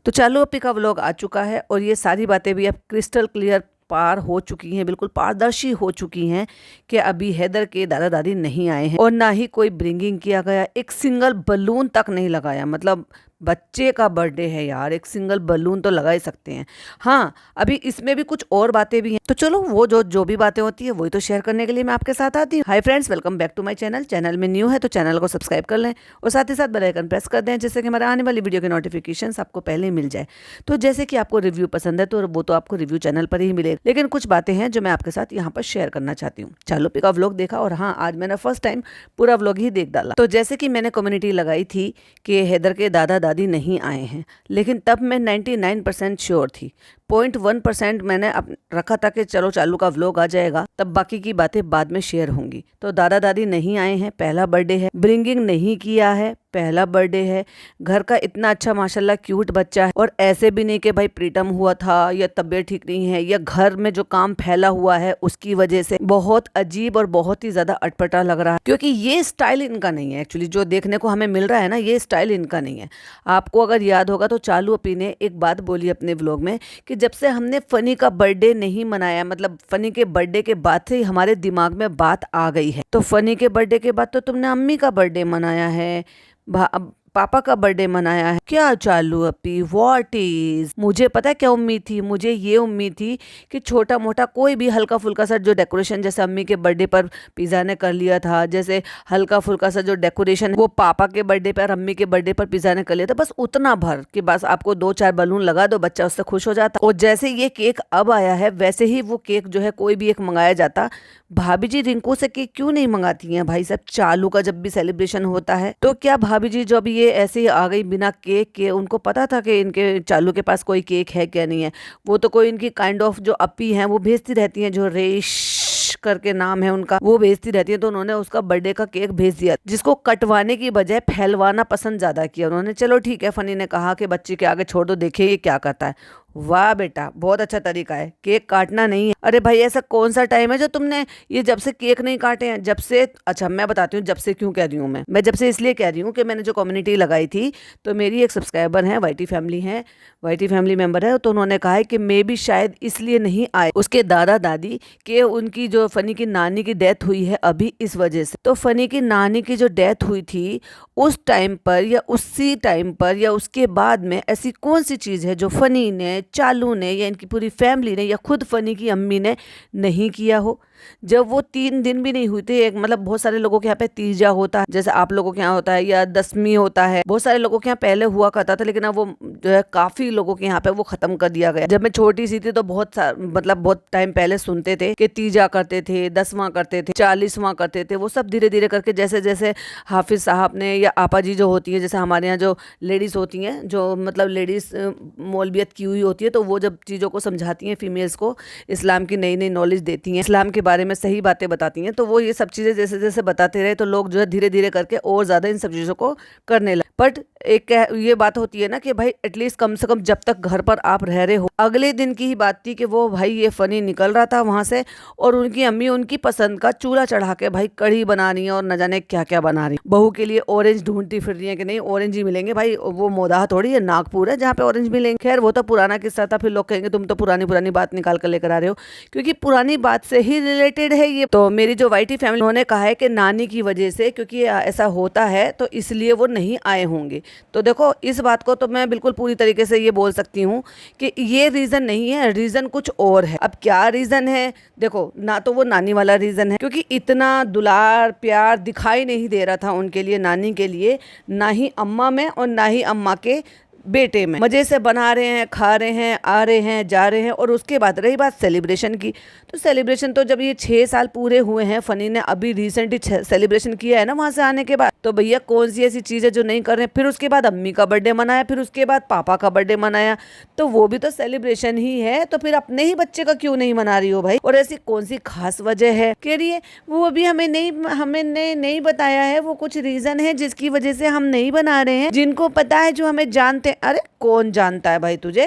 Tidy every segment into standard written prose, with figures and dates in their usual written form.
तो चालू अपी का व्लॉग आ चुका है और ये सारी बातें भी अब क्रिस्टल क्लियर पार हो चुकी हैं, बिल्कुल पारदर्शी हो चुकी हैं कि अभी हैदर के दादा दादी नहीं आए हैं और ना ही कोई ब्रिंगिंग किया गया, एक सिंगल बलून तक नहीं लगाया। मतलब बच्चे का बर्थडे है यार, एक सिंगल बलून तो लगा ही सकते हैं। हाँ, अभी इसमें भी कुछ और बातें भी हैं, तो चलो वो जो भी बातें होती है वही तो शेयर करने के लिए मैं आपके साथ आती हूँ। Hi friends, welcome back to my channel. Channel में न्यू है तो चैनल को सब्सक्राइब कर लें और साथ ही साथ बेल आइकन प्रेस कर दें, जिससे कि हमारे आने वाली वीडियो के नोटिफिकेशन आपको पहले ही मिल जाए। तो जैसे कि आपको रिव्यू पसंद है तो वो तो आपको रिव्यू चैनल पर ही मिलेगा, लेकिन कुछ बातें हैं जो मैं आपके साथ यहाँ पर शेयर करना चाहती हूँ। चालू का व्लॉग देखा और हाँ, आज मैंने फर्स्ट टाइम पूरा व्लॉग ही देख डाला। तो जैसे कि मैंने कम्युनिटी लगाई थी कि हैदर के दादा दादी नहीं आए हैं, लेकिन तब मैं 99% श्योर थी। 0.1% मैंने रखा था कि चलो चालू का व्लॉग आ जाएगा, तब बाकी की बातें बाद में शेयर होंगी। तो दादा दादी नहीं आए हैं, पहला बर्थडे है, ब्रिंगिंग नहीं किया है, पहला बर्थडे है, घर का इतना अच्छा माशाल्लाह क्यूट बच्चा है, और ऐसे भी नहीं कि भाई प्रीटम हुआ था या तबीयत ठीक नहीं है या घर में जो काम फैला हुआ है उसकी वजह से बहुत अजीब और बहुत ही ज्यादा अटपटा लग रहा है, क्योंकि ये स्टाइल इनका नहीं है। एक्चुअली जो देखने को हमें मिल रहा है ना, ये स्टाइल इनका नहीं है। आपको अगर याद होगा तो चालू अपी ने एक बात बोली अपने व्लॉग में कि जब से हमने फनी का बर्थडे नहीं मनाया, मतलब फनी के बर्थडे के बाद से ही हमारे दिमाग में बात आ गई है। तो फनी के बर्थडे के बाद तो तुमने अम्मी का बर्थडे मनाया है, पापा का बर्थडे मनाया है, क्या चालू अपी व्हाट इज। मुझे पता है क्या उम्मीद थी, मुझे ये उम्मीद थी कि छोटा मोटा कोई भी हल्का फुल्का सा जो डेकोरेशन, जैसे अम्मी के बर्थडे पर पिज़्ज़ा ने कर लिया था, जैसे हल्का फुल्का सा जो डेकोरेशन वो पापा के बर्थडे पर अम्मी के बर्थडे पर पिज़्ज़ा ने कर लिया था, बस उतना भर कि बस आपको 2-4 बलून लगा दो, बच्चा उससे खुश हो जाता। और जैसे ये केक अब आया है वैसे ही वो केक जो है कोई भी एक मंगाया जाता। भाभी जी रिंकू से केक क्यों नहीं मंगाती हैं भाई साहब? चालू का जब भी सेलिब्रेशन होता है तो क्या भाभी जी जब ये ऐसे ही आ गई बिना केक के, उनको पता था कि इनके चालू के पास कोई केक है क्या नहीं है? वो तो कोई इनकी काइंड ऑफ जो अपी हैं वो भेजती रहती हैं, जो रेश करके नाम है उनका, वो भेजती रहती है। तो उन्होंने उसका बर्थडे का केक भेज दिया, जिसको कटवाने की बजाय फैलवाना पसंद ज्यादा किया उन्होंने। चलो ठीक है, फनी ने कहा कि बच्चे के आगे छोड़ दो, देखिए ये क्या करता है। वाह बेटा, बहुत अच्छा तरीका है, केक काटना नहीं है। अरे भाई, ऐसा कौन सा टाइम है जो तुमने ये जब से केक नहीं काटे हैं? जब से, अच्छा मैं बताती हूँ जब से क्यों कह रही हूँ। मैं जब से इसलिए कह रही हूँ कि मैंने जो कम्युनिटी लगाई थी, तो मेरी एक सब्सक्राइबर है, वाईटी फैमिली मेंबर है, तो उन्होंने कहा है कि मे भी शायद इसलिए नहीं आए उसके दादा दादी, के उनकी जो फनी की नानी की डेथ हुई है अभी, इस वजह से। तो फनी की नानी की जो डेथ हुई थी उस टाइम पर या उसी टाइम पर या उसके बाद में ऐसी कौन सी चीज़ है जो फनी ने, चालू ने या इनकी पूरी फैमिली ने या खुद फनी की अम्मी ने नहीं किया हो? जब वो 3 दिन भी नहीं हुए थे, एक मतलब बहुत सारे लोगों के यहाँ पे तीजा होता है, जैसे आप लोगों के यहाँ होता है, या दसवीं होता है, बहुत सारे लोगों के यहाँ पहले हुआ करता था, लेकिन अब वो जो है काफी लोगों के यहाँ पे वो खत्म कर दिया गया। जब मैं छोटी सी थी तो मतलब बहुत टाइम पहले सुनते थे कि तीजा करते थे, 10वां करते थे, 40वां करते थे। वो सब धीरे धीरे करके जैसे जैसे हाफिज साहब ने या आपा जी जो होती है, जैसे हमारे यहाँ जो लेडीज होती हैं, जो मतलब लेडीज मौलवियत की हुई होती है, तो वो जब चीजों को समझाती हैं फीमेल्स को, इस्लाम की नई नई नॉलेज देती हैं, इस्लाम के बारे में सही बातें बताती हैं, तो वो ये सब चीजें जैसे जैसे बताते रहे तो लोग जो है धीरे धीरे करके और ज्यादा इन सब चीजों को करने लगे। बट एक ये बात होती है ना कि भाई एटलीस्ट कम से कम जब तक घर पर आप रह रहे हो। अगले दिन की ही बात थी कि वो भाई ये फनी निकल रहा था वहां से और उनकी अम्मी उनकी पसंद का चूल्हा चढ़ा के भाई कढ़ी बना रही है और न जाने क्या क्या बना रही है। बहू के लिए ऑरेंज ढूंढती फिर रही है कि नहीं ऑरेंज ही मिलेंगे भाई, वो मोदाह थोड़ी है, नागपुर है जहाँ पे ऑरेंज मिलेंगे। खैर वो तो पुराना किस्सा था, फिर लोग कहेंगे तुम तो पुरानी बात निकाल कर लेकर आ रहे हो, क्योंकि पुरानी बात से ही रिलेटेड है ये। तो मेरी जो वाईटी फैमिली, उन्होंने कहा है कि नानी की वजह से, क्योंकि ऐसा होता है तो इसलिए वो नहीं आए होंगे। तो देखो इस बात को तो मैं बिल्कुल पूरी तरीके से ये बोल सकती हूँ कि ये रीजन नहीं है, रीजन कुछ और है। अब क्या रीजन है? देखो, ना तो वो नानी वाला रीजन है, क्योंकि इतना दुलार प्यार दिखाई नहीं दे रहा था उनके लिए, नानी के लिए, ना ही अम्मा में और ना ही अम्मा के बेटे में। मजे से बना रहे हैं, खा रहे हैं, आ रहे हैं, जा रहे हैं। और उसके बाद रही बात सेलिब्रेशन की, तो सेलिब्रेशन तो जब ये 6 साल पूरे हुए हैं, फनी ने अभी रिसेंटली सेलिब्रेशन किया है ना वहां से आने के बाद, तो भैया कौन सी ऐसी चीज है जो नहीं कर रहे हैं? फिर उसके बाद अम्मी का बर्थडे मनाया, फिर उसके बाद पापा का बर्थडे मनाया, तो वो भी तो सेलिब्रेशन ही है। तो फिर अपने ही बच्चे का क्यों नहीं मना रही हो भाई? और ऐसी कौन सी खास वजह है? कह रही है वो अभी हमें नहीं बताया है, वो कुछ रीजन है जिसकी वजह से हम नहीं बना रहे हैं। जिनको पता है, जो हमें जानते हैं। अरे कौन जानता है भाई तुझे?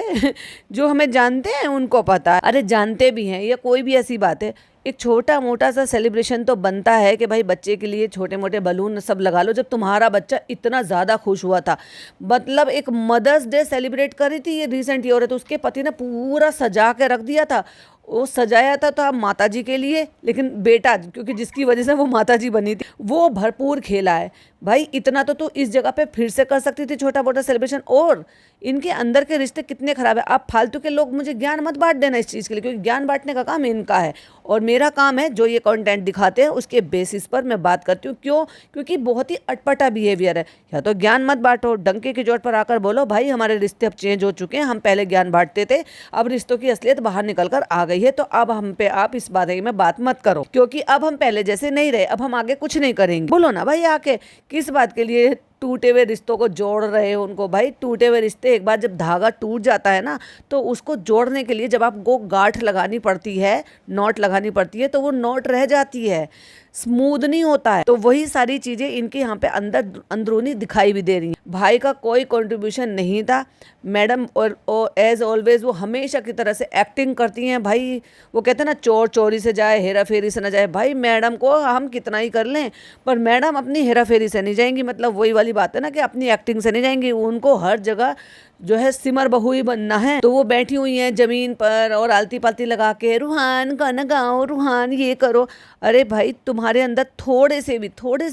जो हमें जानते हैं उनको पता है। अरे जानते भी हैं, या कोई भी ऐसी बात है, एक छोटा मोटा सा सेलिब्रेशन तो बनता है कि भाई बच्चे के लिए छोटे मोटे बलून सब लगा लो। जब तुम्हारा बच्चा इतना ज़्यादा खुश हुआ था, मतलब एक मदर्स डे सेलिब्रेट कर रही थी ये रिसेंट ईयर, तो उसके पति ने पूरा सजा के रख दिया था। वो सजाया था माता जी के लिए, लेकिन बेटा, क्योंकि जिसकी वजह से वो माता जी बनी थी, वो भरपूर खेला है। भाई इतना तो तू इस जगह पे फिर से कर सकती थी छोटा मोटा सेलिब्रेशन। और इनके अंदर के रिश्ते कितने खराब है। आप फालतू के लोग मुझे ज्ञान मत बांट देना इस चीज़ के लिए, क्योंकि ज्ञान बांटने का काम इनका है और मेरा काम है जो ये कंटेंट दिखाते हैं उसके बेसिस पर मैं बात करती हूँ। क्यों? क्योंकि बहुत ही अटपटा बिहेवियर है। या तो ज्ञान मत बांटो, डंके की चोट पर आकर बोलो भाई हमारे रिश्ते अब चेंज हो चुके हैं, हम पहले ज्ञान बांटते थे, अब रिश्तों की असलियत बाहर निकल कर आ गई है, तो अब हम पे आप इस बारे में बात मत करो, क्योंकि अब हम पहले जैसे नहीं रहे, अब हम आगे कुछ नहीं करेंगे। बोलो ना भाई आके, किस बात के लिए टूटे हुए रिश्तों को जोड़ रहे हो उनको। भाई टूटे हुए रिश्ते, एक बार जब धागा टूट जाता है ना, तो उसको जोड़ने के लिए जब आपको गांठ लगानी पड़ती है, नॉट लगानी पड़ती है, तो वो नॉट रह जाती है, स्मूथ नहीं होता है। तो वही सारी चीज़ें इनके यहाँ पे अंदर अंदरूनी दिखाई भी दे रही हैं। भाई का कोई कंट्रीब्यूशन नहीं था। मैडम और एज ऑलवेज वो हमेशा की तरह से एक्टिंग करती हैं। भाई वो कहते हैं ना, चोर चोरी से जाए हेरा फेरी से न जाए। भाई मैडम को हम कितना ही कर लें, पर मैडम अपनी हेरा फेरी से नहीं जाएंगी। मतलब वही वाली बात है ना कि अपनी एक्टिंग से नहीं जाएंगी, उनको हर जगह जो है सिमर बहू ही बनना है। तो वो बैठी हुई हैं जमीन पर और आलती पालती लगा के, रूहान गाना गाओ, रूहान ये करो। अरे भाई तुम्हारे अंदर थोड़े से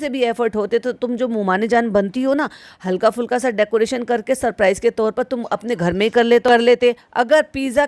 भी एफर्ट होते तो तुम जो मुमाने जान बनती हो ना, हल्का फुल्का सा डेकोरेशन करके सरप्राइज के तौर पर तुम अपने घर में ही कर लेते। अगर पिज्जा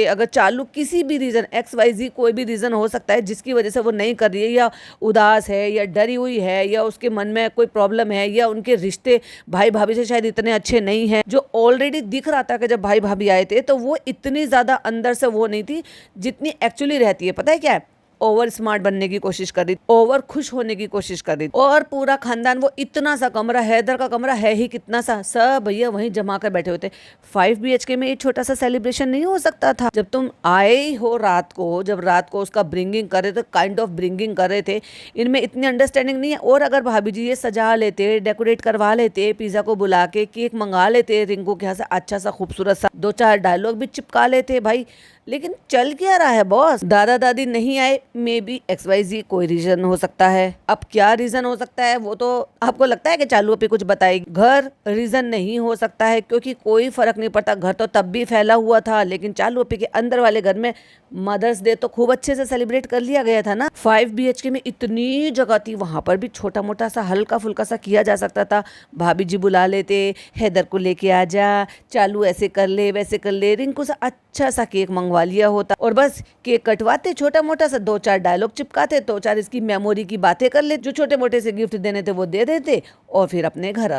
अगर चालू किसी भी रीजन XYZ कोई भी रीजन हो सकता है जिसकी वजह से वो नहीं कर रही है, या उदास है, या डरी हुई है, या उसके मन में कोई प्रॉब्लम है, या उनके रिश्ते भाई भाभी से शायद इतने अच्छे नहीं हैं, जो ऑलरेडी दिख रहा था कि जब भाई भाभी आए थे तो वो इतनी ज़्यादा अंदर से वो नहीं थी जितनी एक्चुअली रहती है। पता है क्या है? ओवर स्मार्ट बनने की कोशिश कर रही, ओवर खुश होने की कोशिश कर रही। और पूरा खानदान, वो इतना सा कमरा, हैदर का कमरा है ही कितना सा, सब भैया वहीं जमा कर बैठे होते। 5 BHK में एक छोटा सा सेलिब्रेशन नहीं हो सकता था? जब तुम आए हो रात को, जब रात को उसका ब्रिंगिंग कर रहे थे, काइंड ऑफ ब्रिंगिंग कर रहे थे, इनमें इतनी अंडरस्टैंडिंग नहीं है। और अगर भाभी जी ये सजा लेते, डेकोरेट करवा लेते, पिज्जा को बुला के केक मंगा लेते, रिंकू के यहाँ से अच्छा सा खूबसूरत सा 2-4 डायलॉग भी चिपका लेते भाई। लेकिन चल क्या रहा है बॉस? दादा दादी नहीं आए, मे बी XYZ कोई रीजन हो सकता है। अब क्या रीजन हो सकता है वो तो आपको लगता है कि चालू अपी कुछ बताएगी। घर रीजन नहीं हो सकता है, क्योंकि कोई फर्क नहीं पड़ता, घर तो तब भी फैला हुआ था, लेकिन चालू अपी के अंदर वाले घर में मदर्स डे तो खूब अच्छे से सेलिब्रेट कर लिया गया था ना। 5 BHK में इतनी जगह थी, वहां पर भी छोटा मोटा सा हल्का फुल्का सा किया जा सकता था। भाभी जी बुला लेते, हैदर को लेके आ जा, चालू ऐसे कर ले वैसे कर ले, रिंकू से अच्छा सा केक मंगवा लिया होता और बस केक कटवाते, छोटा मोटा सा 2-4 डायलॉग चिपकाते, 2-4 इसकी मेमोरी की बातें कर ले, जो छोटे मोटे से गिफ्ट देने थे वो दे देते और फिर अपने घर।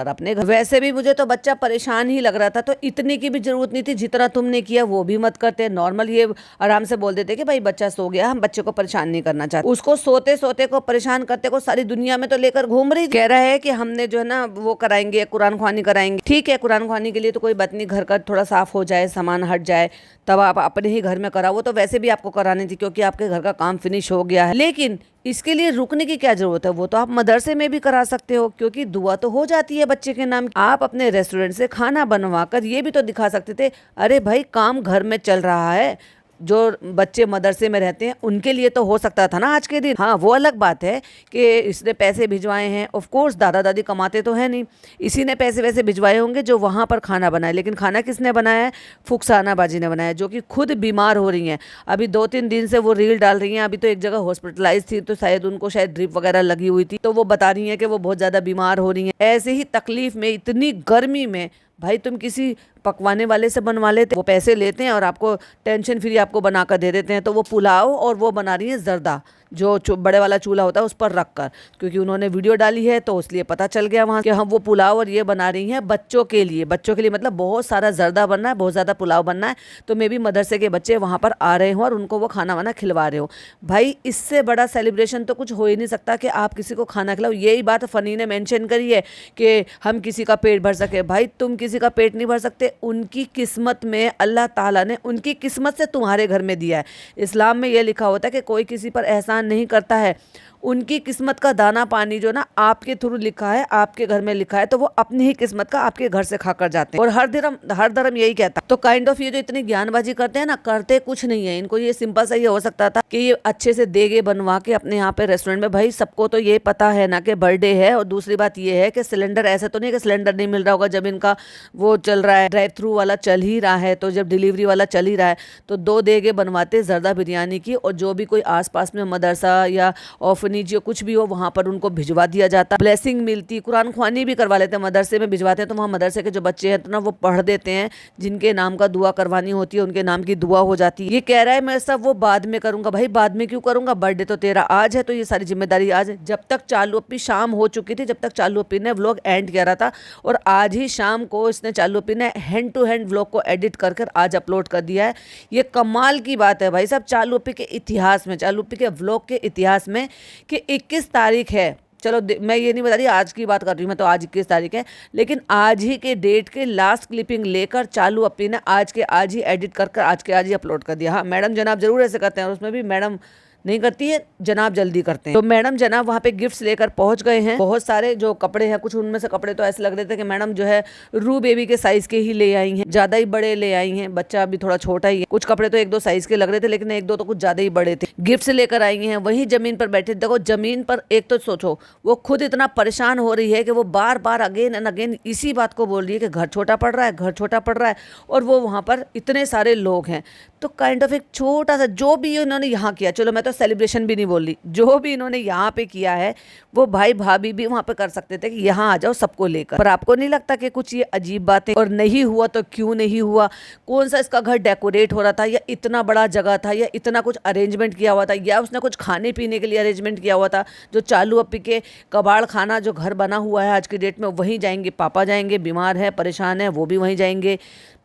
वैसे भी मुझे तो बच्चा परेशान ही लग रहा था, तो इतनी की भी जरूरत नहीं थी। जितना तुमने किया वो भी मत करते, नॉर्मल ये आराम से बोल देते कि भाई बच्चा सो गया, हम बच्चे को परेशान नहीं करना चाहते। उसको सोते सोते को परेशान करते को सारी दुनिया में तो लेकर घूम रही, कह रहा है कि हमने जो है ना वो कराएंगे, कुरान ख्वानी कराएंगे। ठीक है, कुरान ख्वानी के लिए तो कोई बात नहीं, घर का थोड़ा साफ हो जाए, सामान हट जाए, तब आप अपने ही घर में कराओ। वो तो वैसे भी आपको करानी थी क्योंकि आपके घर का काम फिनिश हो गया है, लेकिन इसके लिए रुकने की क्या जरूरत है? वो तो आप मदरसे में भी करा सकते हो, क्योंकि दुआ तो हो जाती है बच्चे के नाम। आप अपने रेस्टोरेंट से खाना बनवा कर ये भी तो दिखा सकते थे, अरे भाई काम घर में चल रहा है, जो बच्चे मदरसे में रहते हैं उनके लिए तो हो सकता था ना आज के दिन। हाँ, वो अलग बात है कि इसने पैसे भिजवाए हैं, ऑफ कोर्स दादा दादी कमाते तो है नहीं, इसी ने पैसे वैसे भिजवाए होंगे जो वहाँ पर खाना बनाए। लेकिन खाना किसने बनाया है? फुकसाना बाजी ने बनाया, जो कि खुद बीमार हो रही हैं। अभी 2-3 दिन से वो रील डाल रही हैं। अभी तो एक जगह हॉस्पिटलाइज थी, तो शायद उनको शायद ड्रिप वगैरह लगी हुई थी, तो वो बता रही हैं कि वो बहुत ज़्यादा बीमार हो रही हैं। ऐसे ही तकलीफ में, इतनी गर्मी में, भाई तुम किसी पकवाने वाले से बनवा लेते, वो पैसे लेते हैं और आपको टेंशन फ्री आपको बनाकर दे देते हैं। तो वो पुलाव और वो बना रही है जर्दा, जो बड़े वाला चूल्हा होता है उस पर रख कर, क्योंकि उन्होंने वीडियो डाली है तो इसलिए पता चल गया वहाँ कि हम वो पुलाव और ये बना रही हैं बच्चों के लिए। मतलब बहुत सारा जर्दा बनना है, बहुत ज़्यादा पुलाव बनना है, तो मे भी मदरसे के बच्चे वहाँ पर आ रहे हो और उनको वो खाना वाना खिलवा रहे हो। भाई इससे बड़ा सेलिब्रेशन तो कुछ हो ही नहीं सकता कि आप किसी को खाना खिलाओ। यही बात फनी ने मेंशन करी है कि हम किसी का पेट भर सके। भाई तुम किसी का पेट नहीं भर सकते, उनकी किस्मत में अल्लाह ताला ने उनकी किस्मत से तुम्हारे घर में दिया है। इस्लाम में यह लिखा होता है कि कोई किसी पर एहसान परेशान नहीं करता है। उनकी किस्मत का दाना पानी जो ना आपके थ्रू लिखा है, आपके घर में लिखा है, तो वो अपनी ही किस्मत का आपके घर से खाकर जाते हैं। और हर धर्म यही कहता है। तो काइंड ऑफ ये जो इतनी ज्ञानबाजी करते हैं ना, करते कुछ नहीं है। इनको ये सिंपल सा ये हो सकता था कि ये अच्छे से देगे बनवा के अपने यहाँ पे रेस्टोरेंट में, भाई सबको तो ये पता है ना कि बर्थडे है। और दूसरी बात ये है कि सिलेंडर, ऐसा तो नहीं कि सिलेंडर नहीं मिल रहा होगा जब इनका वो चल रहा है, ड्राइव थ्रू वाला चल ही रहा है, तो जब डिलीवरी वाला चल ही रहा है तो 2 देगे बनवाते जर्दा बिरयानी की। और जो भी कोई आसपास में मदरसा या ऑर्फनेज या कुछ भी हो वहाँ पर उनको भिजवा दिया जाता, ब्लेसिंग मिलती। कुरान ख्वानी भी करवा लेते हैं, मदरसे में भिजवाते हैं, तो वहाँ मदरसे के जो बच्चे हैं तो ना वो पढ़ देते हैं, जिनके नाम का दुआ करवानी होती है उनके नाम की दुआ हो जाती है। ये कह रहा है मैं सब वो बाद में करूंगा। भाई बाद में क्यों करूंगा, बर्थडे तो तेरा आज है, तो ये सारी जिम्मेदारी आज है। जब तक चालू अप्पी शाम हो चुकी थी, जब तक चालू अप्पी ने व्लॉग एंड किया रहा था, और आज ही शाम को इसने चालू अप्पी ने हैंड टू हैंड व्लॉग को एडिट कर आज अपलोड कर दिया है। ये कमाल की बात है भाई साहब चालू अप्पी के इतिहास में, चालू अप्पी के व्लॉग के इतिहास में, कि 21 तारीख है। चलो मैं ये नहीं बता रही आज की बात कर रही हूँ मैं, तो आज 21 तारीख है, लेकिन आज ही के डेट के लास्ट क्लिपिंग लेकर चालू अप्पी ने आज के आज ही एडिट कर आज के आज ही अपलोड कर दिया। हाँ मैडम जनाब जरूर ऐसे करते हैं, और उसमें भी मैडम नहीं करती है, जनाब जल्दी करते हैं। तो मैडम जनाब वहाँ पे गिफ्ट्स लेकर पहुंच गए हैं। बहुत सारे जो कपड़े हैं, कुछ उनमें से कपड़े तो ऐसे लग रहे थे कि मैडम जो है रू बेबी के साइज के ही ले आई हैं, ज्यादा ही बड़े ले आई हैं, बच्चा अभी थोड़ा छोटा ही है। कुछ कपड़े तो 1-2 साइज के लग रहे थे, लेकिन 1-2 तो कुछ ज्यादा ही बड़े थे। गिफ्ट्स लेकर आई हैं, वहीं जमीन पर बैठे। देखो जमीन पर, एक तो सोचो वो खुद इतना परेशान हो रही है कि वो बार बार अगेन एंड अगेन इसी बात को बोल रही है कि घर छोटा पड़ रहा है, घर छोटा पड़ रहा है, और वो वहाँ पर इतने सारे लोग हैं। तो काइंड ऑफ एक छोटा सा जो भी इन्होंने यहाँ किया, चलो मैं तो सेलिब्रेशन भी नहीं बोल रही, जो भी इन्होंने यहाँ पे किया है वो भाई भाभी भी वहाँ पे कर सकते थे कि यहाँ आ जाओ सबको लेकर। पर आपको नहीं लगता कि कुछ ये अजीब बातें, और नहीं हुआ तो क्यों नहीं हुआ, कौन सा इसका घर डेकोरेट हो रहा था, या इतना बड़ा जगह था, या इतना कुछ अरेंजमेंट किया हुआ था, या उसने कुछ खाने पीने के लिए अरेंजमेंट किया हुआ था। जो चालू अप्पी के कबाड़ खाना जो घर बना हुआ है आज की डेट में, वहीं जाएंगे, पापा जाएंगे, बीमार है परेशान है वो भी वहीं जाएंगे,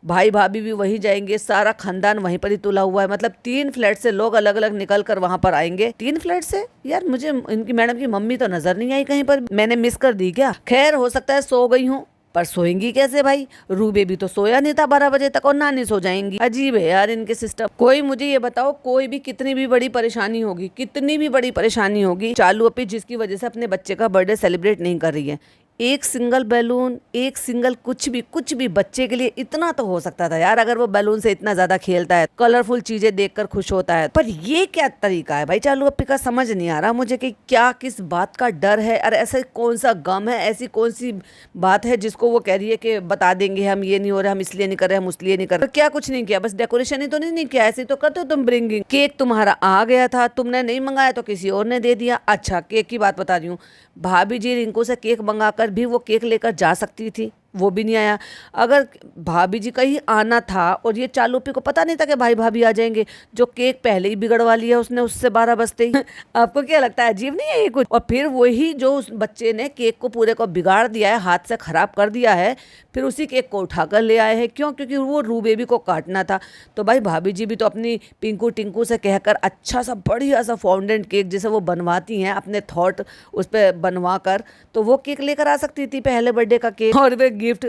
भाई भाभी भी वहीं जाएंगे, सारा खानदान वहीं पर ही तुला हुआ है। मतलब 3 फ्लैट से लोग अलग अलग निकल कर वहां पर आएंगे। 3 फ्लैट से यार, मुझे इनकी मैडम की मम्मी तो नजर नहीं आई कहीं पर, मैंने मिस कर दी क्या? खैर हो सकता है सो गई हूँ, पर सोएंगी कैसे भाई? रू बेबी तो सोया नहीं था 12 बजे तक, और नानी सो जाएंगी। अजीब है यार इनके सिस्टम। कोई मुझे ये बताओ, कोई भी कितनी भी बड़ी परेशानी होगी, कितनी भी बड़ी परेशानी होगी, चालू अप्पी जिसकी वजह से अपने बच्चे का बर्थडे सेलिब्रेट नहीं कर रही है, एक सिंगल बैलून, एक सिंगल कुछ भी बच्चे के लिए इतना तो हो सकता था यार। अगर वो बैलून से इतना ज्यादा खेलता है, कलरफुल चीजें देखकर खुश होता है, पर ये क्या तरीका है भाई चालू अप्पी का? समझ नहीं आ रहा मुझे कि क्या, किस बात का डर है, और ऐसा कौन सा गम है, ऐसी कौन सी बात है जिसको वो कह रही है कि बता देंगे हम, ये नहीं हो रहा, हम इसलिए नहीं कर रहे, हम उसलिए नहीं कर रहे। तो क्या कुछ नहीं किया, बस डेकोरेशन ही तो नहीं किया, ऐसे तो करते हो तुम। ब्रिंगिंग केक तुम्हारा आ गया था, तुमने नहीं मंगाया तो किसी और ने दे दिया। अच्छा केक की बात बता रही हूँ, भाभी जी रिंकू से केक मंगाकर भी वो केक लेकर जा सकती थी, वो भी नहीं आया। अगर भाभी जी का ही आना था और ये चालू अप्पी को पता नहीं था कि भाई भाभी आ जाएंगे, जो केक पहले ही बिगड़वा लिया उसने उससे 12 बजते ही। आपको क्या लगता है अजीब नहीं है ये कुछ? और फिर वही जो उस बच्चे ने केक को पूरे को बिगाड़ दिया है, हाथ से खराब कर दिया है, फिर उसी केक को उठाकर ले आए हैं। क्यों? क्योंकि वो रू बेबी को काटना था। तो भाई भाभी जी भी तो अपनी पिंकू टिंकू से कहकर अच्छा सा बढ़िया सा फाउंडेंट केक जैसे वो बनवाती हैं अपने थॉट उस पर बनवा कर, तो वो केक लेकर आ सकती थी पहले बर्थडे का केक। और वे गिफ्ट,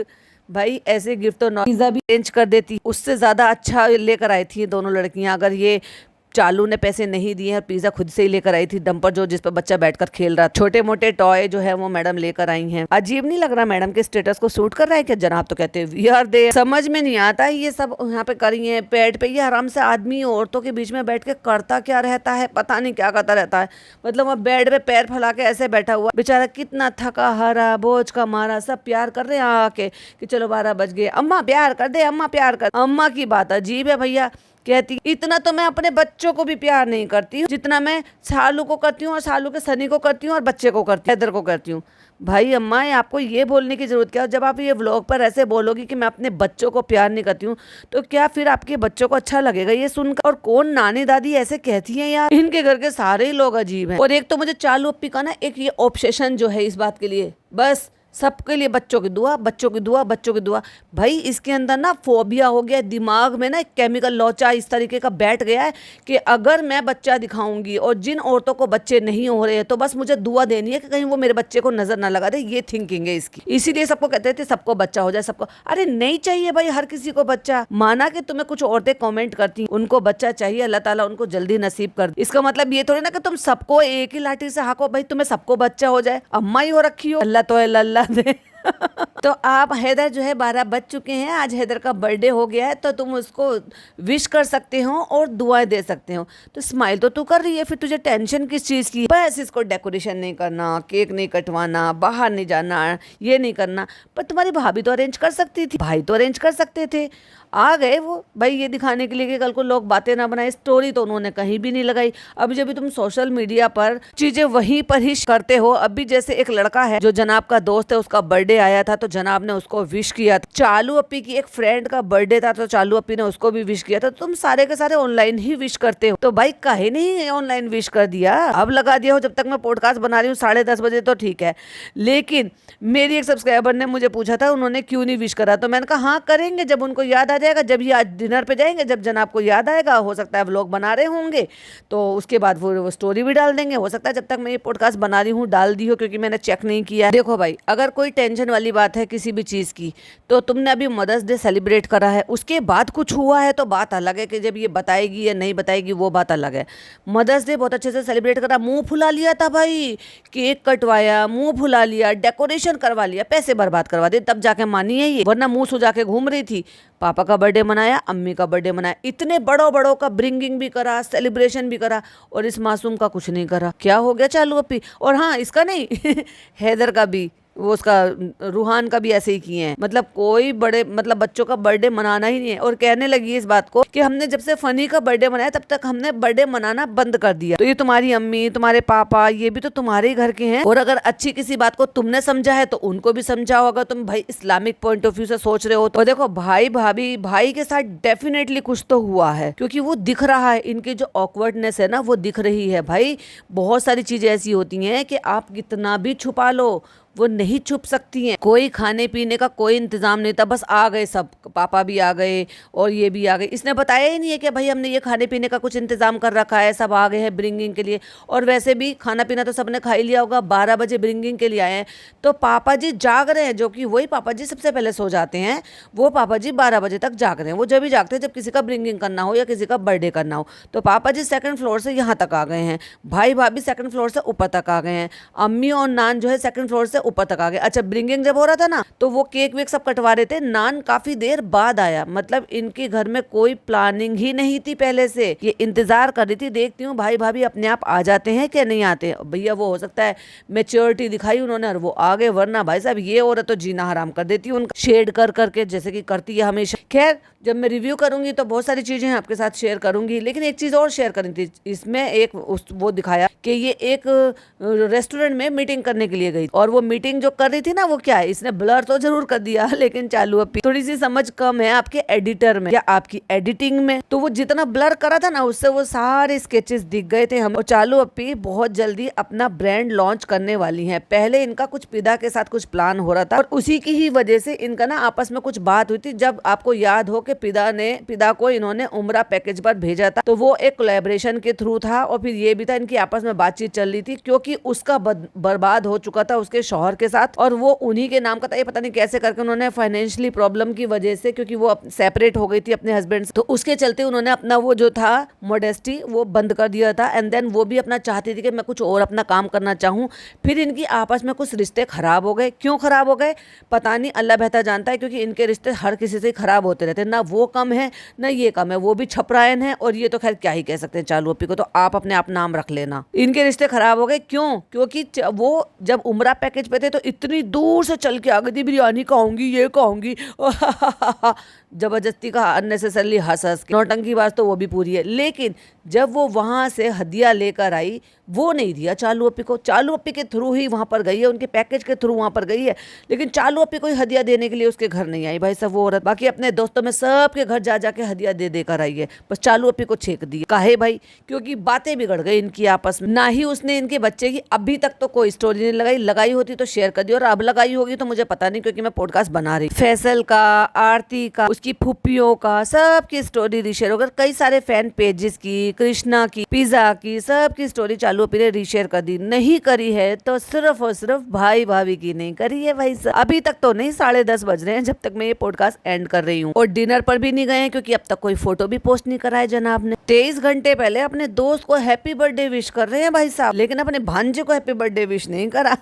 भाई ऐसे गिफ्ट तो पिज़्ज़ा भी अरेंज कर देती, उससे ज़्यादा अच्छा लेकर आई थी दोनों लड़कियां। अगर ये चालू ने पैसे नहीं दिए और पिज़्ज़ा खुद से ही लेकर आई थी, डंपर जो जिस पर बच्चा बैठकर खेल रहा, छोटे मोटे टॉय जो है वो मैडम लेकर आई हैं। अजीब नहीं लग रहा मैडम के स्टेटस को सूट कर रहा है क्या? जनाब तो कहते हैं वी आर देयर। समझ में नहीं आता ये सब यहाँ पे करी है पेट पे। ये आराम से आदमी औरतों के बीच में बैठ के करता क्या रहता है, पता नहीं क्या करता रहता है। मतलब वह बेड पे पैर फैला के ऐसे बैठा हुआ बेचारा, कितना थका हारा बोझ का मारा, सब प्यार कर रहे हैं आके कि चलो 12 बज गए, अम्मा प्यार कर दे, अम्मा प्यार कर। अम्मा की बात अजीब है भैया। कहती इतना तो मैं अपने बच्चों को भी प्यार नहीं करती हूँ जितना मैं सालू को करती हूँ, और सालू के सनी को करती हूँ, और बच्चे को करती हूँ, हैदर को करती हूँ। भाई अम्मा आपको ये बोलने की जरूरत क्या है? जब आप ये व्लॉग पर ऐसे बोलोगी कि मैं अपने बच्चों को प्यार नहीं करती हूँ, तो क्या फिर आपके बच्चों को अच्छा लगेगा ये सुनकर? और कौन नानी दादी ऐसे कहती हैं यार? इनके घर के सारे ही लोग अजीब हैं। और एक तो मुझे चालू अप्पी का ना एक ये ऑब्सेशन जो है इस बात के लिए, बस सबके लिए बच्चों की दुआ, बच्चों की दुआ, बच्चों की दुआ। भाई इसके अंदर ना फोबिया हो गया, दिमाग में ना एक केमिकल लोचा इस तरीके का बैठ गया है कि अगर मैं बच्चा दिखाऊंगी और जिन औरतों को बच्चे नहीं हो रहे हैं तो बस मुझे दुआ देनी है कि कहीं वो मेरे बच्चे को नजर ना लगा दे। ये थिंकिंग है इसकी, इसीलिए सबको कहते थे सबको बच्चा हो जाए, सबको। अरे नहीं चाहिए भाई हर किसी को बच्चा। माना कि तुम्हें कुछ औरतें कमेंट करती उनको बच्चा चाहिए, अल्लाह ताला उनको जल्दी नसीब कर दे। इसका मतलब ये थोड़ी ना कि तुम सबको एक ही लाठी से हाको, भाई तुम्हें सबको बच्चा हो जाए। अम्मा ही हो रखी हो, अल्लाह तो अल्लाह दे। तो आप हैदर जो है 12 बज चुके हैं, आज हैदर का बर्थडे हो गया है, तो तुम उसको विश कर सकते हो और दुआएं दे सकते हो। तो स्माइल तो तू कर रही है, फिर तुझे टेंशन किस चीज़ की? बस इसको डेकोरेशन नहीं करना, केक नहीं कटवाना, बाहर नहीं जाना, ये नहीं करना। पर तुम्हारी भाभी तो अरेंज कर सकती थी, भाई तो अरेंज कर सकते थे। आ गए वो भाई ये दिखाने के लिए कि कल को लोग बातें ना बनाए। स्टोरी तो उन्होंने कहीं भी नहीं लगाई। अभी जब भी तुम सोशल मीडिया पर चीजें वहीं पर ही करते हो। अभी जैसे एक लड़का है जो जनाब का दोस्त है, उसका बर्थडे आया था तो जनाब ने उसको विश किया था। चालू अपी की एक फ्रेंड का बर्थडे था तो चालू अपी ने उसको भी विश किया था। तो तुम सारे के सारे ऑनलाइन ही विश करते हो, तो भाई काहे नहीं ऑनलाइन विश कर दिया? अब लगा दिया हो। जब तक मैं पॉडकास्ट बना रही हूँ 10:30 बजे तो ठीक है, लेकिन मेरी एक सब्सक्राइबर ने मुझे पूछा था उन्होंने क्यों नहीं विश करा, तो मैंने कहा हाँ करेंगे जब उनको याद आ जाएगा, जब ये आज डिनर पे जाएंगे, जब जनाब को याद आएगा, हो सकता है व्लॉग बना रहे होंगे तो उसके बाद वो स्टोरी भी डाल देंगे। हो सकता है जब तक मैं ये पॉडकास्ट बना रही हूँ डाल दी हो, क्योंकि मैंने चेक नहीं किया। देखो भाई अगर कोई टेंशन वाली बात है किसी भी चीज़ की, तो तुमने अभी मदर्स डे सेलिब्रेट करा है, उसके बाद कुछ हुआ है तो बात अलग है कि जब ये बताएगी या नहीं बताएगी वो बात अलग है। मदर्स डे बहुत अच्छे से सेलिब्रेट करा, मुंह फुला लिया था भाई, केक कटवाया, मुंह फुला लिया, डेकोरेशन करवा लिया, पैसे बर्बाद करवा दिए, तब जाके मानी है ये, वरना मुंह सुजा के घूम रही थी। पापा का बर्थडे मनाया, अम्मी का बर्थडे मनाया, इतने बड़ों बड़ों का ब्रिंगिंग भी करा, सेलिब्रेशन भी करा, और इस मासूम का कुछ नहीं करा। क्या हो गया चालू अपी? और हाँ इसका नहीं हैदर का भी, वो उसका रूहान का भी ऐसे ही किए हैं। मतलब कोई बड़े मतलब बच्चों का बर्थडे मनाना ही नहीं है। और कहने लगी इस बात को कि हमने जब से फनी का बर्थडे मनाया तब तक हमने बर्थडे मनाना बंद कर दिया। तो ये तुम्हारी अम्मी, तुम्हारे पापा, ये भी तो तुम्हारे ही घर के हैं। और अगर अच्छी किसी बात को तुमने समझा है तो उनको भी समझाओ, अगर तुम भाई इस्लामिक पॉइंट ऑफ व्यू से सोच रहे हो तो। देखो भाई भाभी भाई के साथ डेफिनेटली कुछ तो हुआ है, क्योंकि वो दिख रहा है, इनकी जो ऑकवर्डनेस है ना वो दिख रही है। भाई बहुत सारी चीजें ऐसी होती हैं कि आप कितना भी छुपा लो वो नहीं छुप सकती हैं। कोई खाने पीने का कोई इंतजाम नहीं था, बस आ गए सब, पापा भी आ गए और ये भी आ गए। इसने बताया ही नहीं है कि भाई हमने ये खाने पीने का कुछ इंतजाम कर रखा है, सब आ गए हैं ब्रिंगिंग के लिए। और वैसे भी खाना पीना तो सबने खा ही लिया होगा, 12 बजे ब्रिंगिंग के लिए आए हैं तो पापा जी जाग रहे हैं, जो कि वही पापा जी सबसे पहले सो जाते हैं। वो पापा जी 12 बजे तक जाग रहे हैं। वो जब भी जागते हैं जब किसी का ब्रिंगिंग करना हो या किसी का बर्थडे करना हो। तो पापा जी 2nd फ्लोर से यहाँ तक आ गए हैं, भाई भाभी 2nd फ्लोर से ऊपर तक आ गए हैं, अम्मी और नान जो है 2nd फ्लोर से ऊपर तक आ गए। अच्छा ब्रिंगिंग जब हो रहा था ना तो वो केक वेक सब कटवा रहे थे, नान काफी देर बाद आया। मतलब इनके घर में कोई प्लानिंग ही नहीं थी पहले से, ये इंतजार कर रही थी देखती हूँ भाई भाभी अपने आप आ जाते हैं कि नहीं आते। भैया वो हो सकता है मेच्योरिटी दिखाई उन्होंने और वो आ गए, वरना भाई साहब ये औरत तो जीना हराम कर देती है उनका, शेड कर करके जैसे कि करती है हमेशा। खैर जब मैं रिव्यू करूंगी तो बहुत सारी चीजें आपके साथ शेयर करूंगी, लेकिन एक चीज और शेयर करनी थी। इसमें एक वो दिखाया कि ये एक रेस्टोरेंट में मीटिंग करने के लिए गई, और वो मीटिंग जो कर रही थी ना वो क्या है, इसने ब्लर तो जरूर कर दिया, लेकिन चालू अपी थोड़ी सी समझ कम है आपके एडिटर में या आपकी एडिटिंग में। तो वो जितना ब्लर करा था ना उससे वो सारे स्केचेस दिख गए थे हम। और चालू अपी बहुत जल्दी अपना ब्रांड लॉन्च करने वाली है। पहले इनका कुछ पिदा के साथ कुछ प्लान हो रहा था और उसी की ही वजह से इनका ना आपस में कुछ बात हुई थी। जब आपको याद हो कि पिदा को इन्होंने उम्रा पैकेज पर भेजा था, तो वो एक कोलैबोरेशन के थ्रू था। और फिर ये भी था इनकी आपस में बातचीत चल रही थी, क्योंकि उसका बर्बाद हो चुका था उसके शौहर के साथ और वो उन्हीं के नाम का था। ये पता नहीं कैसे करके उन्होंने फाइनेंशियली प्रॉब्लम की वजह से, क्योंकि वो सेपरेट हो गई थी अपने हस्बैंड से, तो उसके चलते उन्होंने अपना वो जो था मोडेस्टी वो बंद कर दिया था। एंड देन वो भी अपना चाहती थी कि मैं कुछ और अपना काम करना चाहूँ। फिर इनकी आपस में कुछ रिश्ते खराब हो गए। क्यों खराब हो गए पता नहीं, अल्लाह बेहतर जानता है, क्योंकि इनके रिश्ते हर किसी से खराब होते रहते हैं। ना वो कम है ना ये कम है, वो भी छपरायन है और ये तो खैर क्या ही कह सकते हैं चालू अपी को, तो आप अपने आप नाम रख लेना। इनके रिश्ते खराब हो गए क्यों? क्योंकि वो जब उम्रा पैकेज पे थे तो इतनी दूर से चल के आ गई थी, बिरयानी खाऊंगी ये खाऊंगी जबरदस्ती का अननेसेसरली हंस हंस के। नौटंकी बात तो वो भी पूरी है। लेकिन जब वो वहां से हदिया लेकर आई वो नहीं दिया चालू अपी को। चालू अपी के थ्रू ही वहां पर गई है, उनके पैकेज के थ्रू वहां पर गई है, लेकिन चालू अपी कोई हदिया देने के लिए उसके घर नहीं आई भाई साहब वो औरत। बाकी अपने दोस्तों में सबके घर जा जाके हदिया दे देकर आई है, बस चालू अपी को छेक दी। काहे भाई? क्योंकि बातें बिगड़ गई इनकी आपस में। ना ही उसने इनके बच्चे की अभी तक तो कोई स्टोरी नहीं लगाई होती होती तो शेयर कर दी, और अब लगाई होगी तो मुझे पता नहीं, क्योंकि मैं पॉडकास्ट बना रही। फैसल का, आरती का, उसकी फुप्पियों का, सबकी स्टोरी रीशेयर होकर, कई सारे फैन पेजेस की, कृष्णा की, पिज्जा की, सबकी स्टोरी चालू फिर रीशेयर कर दी। नहीं करी है तो सिर्फ और सिर्फ भाई भाभी की नहीं करी है भाई साहब। अभी तक तो नहीं, 10:30 बज रहे हैं जब तक मैं ये पॉडकास्ट एंड कर रही हूँ। और डिनर पर भी नहीं गए हैं, क्योंकि अब तक कोई फोटो भी पोस्ट नहीं करा है जनाब ने। 23 घंटे पहले अपने दोस्त को हैप्पी बर्थडे विश कर रहे हैं भाई साहब, लेकिन अपने भांजे को हैप्पी बर्थडे विश नहीं करा।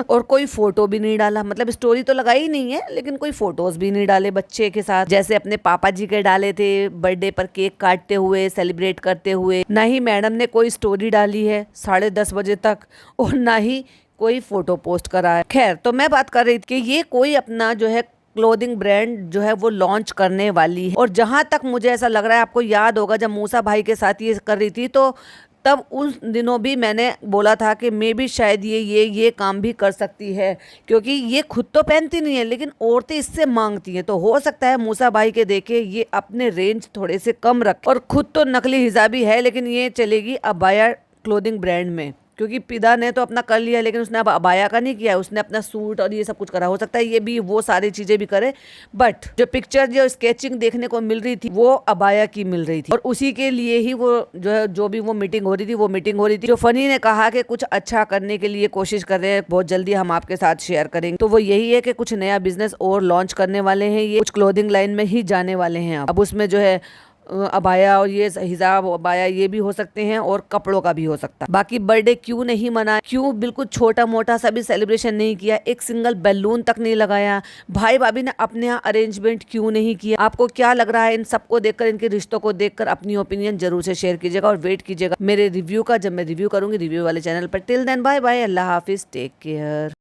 और कोई फोटो भी नहीं डाला, मतलब स्टोरी तो लगाई नहीं है लेकिन कोई फोटोज भी नहीं डाले बच्चे के साथ, जैसे अपने पापा जी के डाले थे बर्थडे पर केक काटते हुए, सेलिब्रेट करते हुए। ना ही मैडम ने कोई स्टोरी डाली है 10:30 बजे तक, और ना ही कोई फोटो पोस्ट करा है। खैर, तो मैं बात कर रही थी कि ये कोई अपना जो है क्लोथिंग ब्रांड जो है वो लॉन्च करने वाली है। और जहां तक मुझे ऐसा लग रहा है, आपको याद होगा जब मूसा भाई के साथ ये कर रही थी, तो तब उस दिनों भी मैंने बोला था कि मैं भी शायद ये काम भी कर सकती है, क्योंकि ये खुद तो पहनती नहीं है लेकिन औरतें इससे मांगती हैं। तो हो सकता है मूसा भाई के देखे ये अपने रेंज थोड़े से कम रख, और खुद तो नकली हिजाबी है लेकिन ये चलेगी अबाया क्लोथिंग ब्रांड में, क्योंकि पिदा ने तो अपना कर लिया लेकिन उसने अब अबाया का नहीं किया, उसने अपना सूट और ये सब कुछ करा। हो सकता है ये भी वो सारी चीजें भी करे, बट जो पिक्चर जो स्केचिंग देखने को मिल रही थी वो अबाया की मिल रही थी, और उसी के लिए ही वो जो है जो भी वो मीटिंग हो रही थी। जो फनी ने कहा कि कुछ अच्छा करने के लिए कोशिश कर रहे हैं, बहुत जल्दी हम आपके साथ शेयर करेंगे। तो वो यही है कि कुछ नया बिजनेस और लॉन्च करने वाले हैं, ये कुछ क्लोथिंग लाइन में ही जाने वाले हैं। अब उसमें जो है अबाया और ये हिजाब अबाया ये भी हो सकते हैं, और कपड़ों का भी हो सकता है। बाकी बर्थडे क्यों नहीं मनाया, क्यों बिल्कुल छोटा मोटा सा भी सेलिब्रेशन नहीं किया, एक सिंगल बैलून तक नहीं लगाया, भाई भाभी ने अपने यहाँ अरेंजमेंट क्यों नहीं किया? आपको क्या लग रहा है इन सबको देखकर, इनके रिश्तों को देखकर? अपनी ओपिनियन जरूर से शेयर कीजिएगा और वेट कीजिएगा मेरे रिव्यू का, जब मैं रिव्यू करूंगी रिव्यू वाले चैनल पर। टिल देन बाय बाय, अल्लाह हाफिज, टेक केयर।